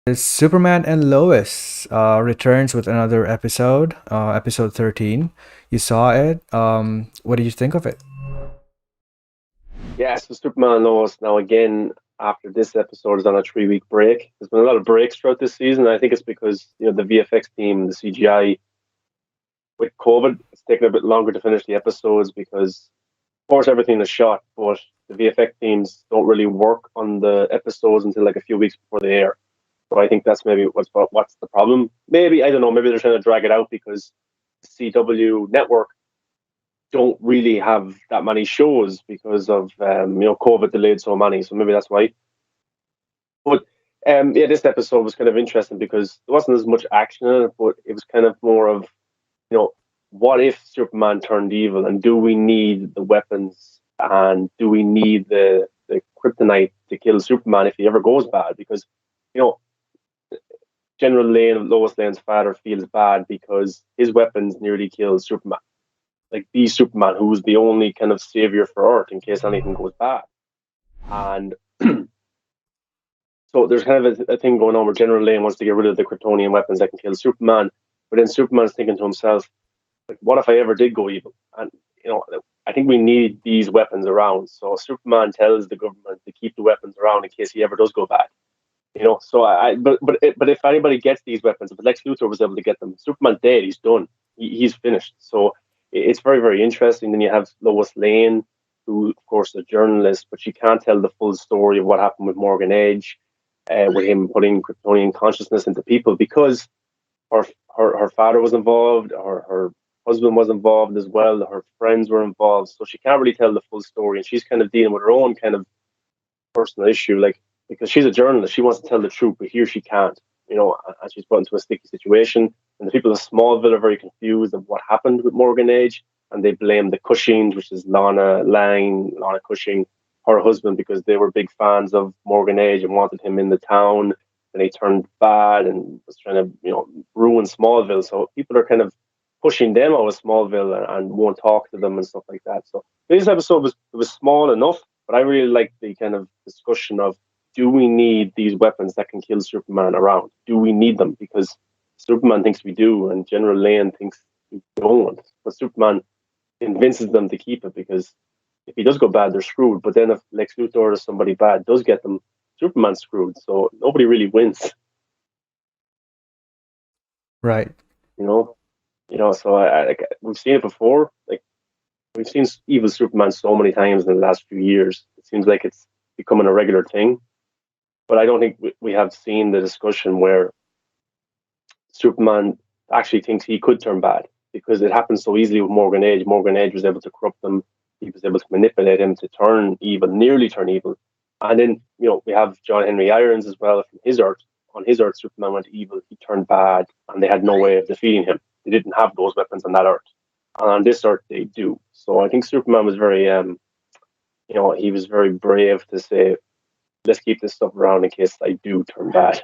Superman and Lois returns with another episode, episode 13. You saw it. What did you think of it? Yeah, so Superman and Lois now again after this episode is on a 3 week break. There's been a lot of breaks throughout this season. I think it's because the VFX team, the CGI with COVID, it's taken a bit longer to finish the episodes because of course everything is shot, but the VFX teams don't really work on the episodes until like a few weeks before they air. So I think that's maybe what's the problem. Maybe I don't know. Maybe they're trying to drag it out because the CW network don't really have that many shows because of COVID delayed so many. So maybe that's why. But yeah, this episode was kind of interesting because there wasn't as much action in it, but it was kind of more of you know what if Superman turned evil, and do we need the weapons, and do we need the kryptonite to kill Superman if he ever goes bad? Because you know General Lane, Lois Lane's father, feels bad because his weapons nearly killed Superman, like the Superman, who's the only kind of savior for Earth in case anything goes bad. And so there's kind of a thing going on where General Lane wants to get rid of the Kryptonian weapons that can kill Superman, but then Superman's thinking to himself, like, what if I ever did go evil? And I think we need these weapons around. So Superman tells the government to keep the weapons around in case he ever does go bad. So but if anybody gets these weapons, if Lex Luthor was able to get them, Superman's dead. He's done. He's finished. So it's very, very interesting. Then you have Lois Lane, who of course is a journalist, but she can't tell the full story of what happened with Morgan Edge, with him putting Kryptonian consciousness into people because her her father was involved, her husband was involved as well, her friends were involved, so she can't really tell the full story, and she's kind of dealing with her own kind of personal issue, like because she's a journalist, she wants to tell the truth, but here she can't, and she's put into a sticky situation. And the people of Smallville are very confused of what happened with Morgan Age, and they blame the Cushings, which is Lana Cushing, her husband, because they were big fans of Morgan Age and wanted him in the town. And he turned bad and was trying to, ruin Smallville. So people are kind of pushing them out of Smallville and won't talk to them and stuff like that. So this episode was small enough, but I really like the kind of discussion of, do we need these weapons that can kill Superman around? Do we need them? Because Superman thinks we do, and General Lane thinks we don't. But Superman convinces them to keep it because if he does go bad, they're screwed. But then if Lex Luthor or somebody bad does get them, Superman's screwed. So nobody really wins, Right. you know. So like, we've seen it before. Like we've seen evil Superman so many times in the last few years. It seems like it's becoming a regular thing. But I don't think we have seen the discussion where Superman actually thinks he could turn bad because it happened so easily with Morgan Edge. Morgan Edge was able to corrupt him. He was able to manipulate him to turn evil, nearly turn evil. And then, we have John Henry Irons as well from his Earth. On his Earth, Superman went evil. He turned bad, and they had no way of defeating him. They didn't have those weapons on that Earth. And on this Earth, they do. So I think Superman was very, he was very brave to say, let's keep this stuff around in case I do turn bad.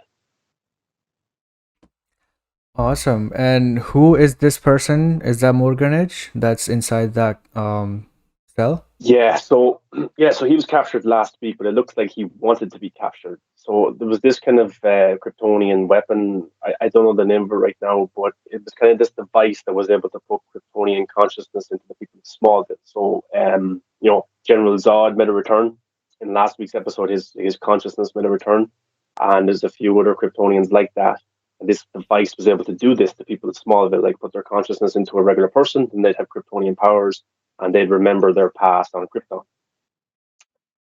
Awesome. And who is this person? Is that Morganage that's inside that cell? So he was captured last week, but it looks like he wanted to be captured. So there was this kind of Kryptonian weapon. I don't know the name of it right now, but it was kind of this device that was able to put Kryptonian consciousness into the people of Smallville. So General Zod made a return in last week's episode. His consciousness made a return, and there's a few other Kryptonians like that. And this device was able to do this to people of Smallville, like put their consciousness into a regular person, and they'd have Kryptonian powers and they'd remember their past on Krypton.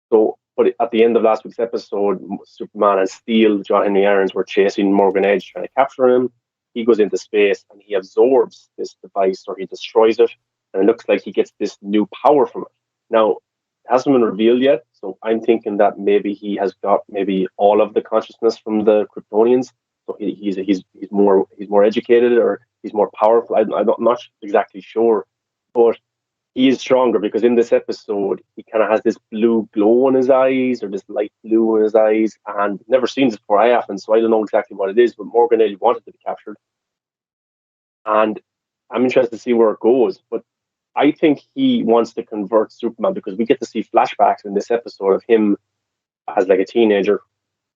So, but at the end of last week's episode, Superman and Steel, John Henry Irons, were chasing Morgan Edge, trying to capture him. He goes into space and he absorbs this device, or he destroys it, and it looks like he gets this new power from it. Now, it hasn't been revealed yet, so I'm thinking that maybe he has got maybe all of the consciousness from the Kryptonians. So he's more educated, or he's more powerful. I'm not exactly sure, but he is stronger because in this episode he kind of has this blue glow in his eyes, or this light blue in his eyes, and never seen this before. I haven't, so I don't know exactly what it is. But Morgan Edge wanted to be captured, and I'm interested to see where it goes. But I think he wants to convert Superman because we get to see flashbacks in this episode of him as like a teenager,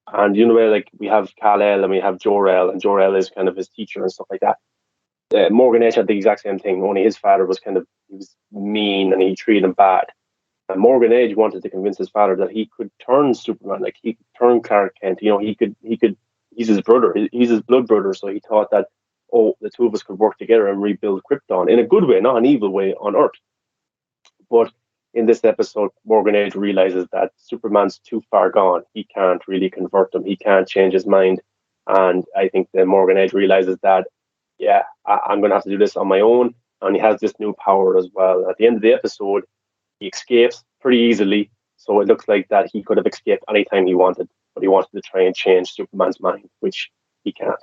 And you know, where like we have Kal-El and we have Jor-El, and Jor-El is kind of his teacher and stuff like that. Morgan Edge had the exact same thing. Only his father was kind of, he was mean and he treated him bad. And Morgan Edge wanted to convince his father that he could turn Superman, like he could turn Clark Kent. You know, he could. He's his brother. He's his blood brother. So he thought that, oh, the two of us could work together and rebuild Krypton in a good way, not an evil way on Earth. But in this episode, Morgan Edge realizes that Superman's too far gone. He can't really convert him. He can't change his mind. And I think that Morgan Edge realizes that, yeah, I'm going to have to do this on my own. And he has this new power as well. At the end of the episode, he escapes pretty easily. So it looks like that he could have escaped anytime he wanted, but he wanted to try and change Superman's mind, which he can't.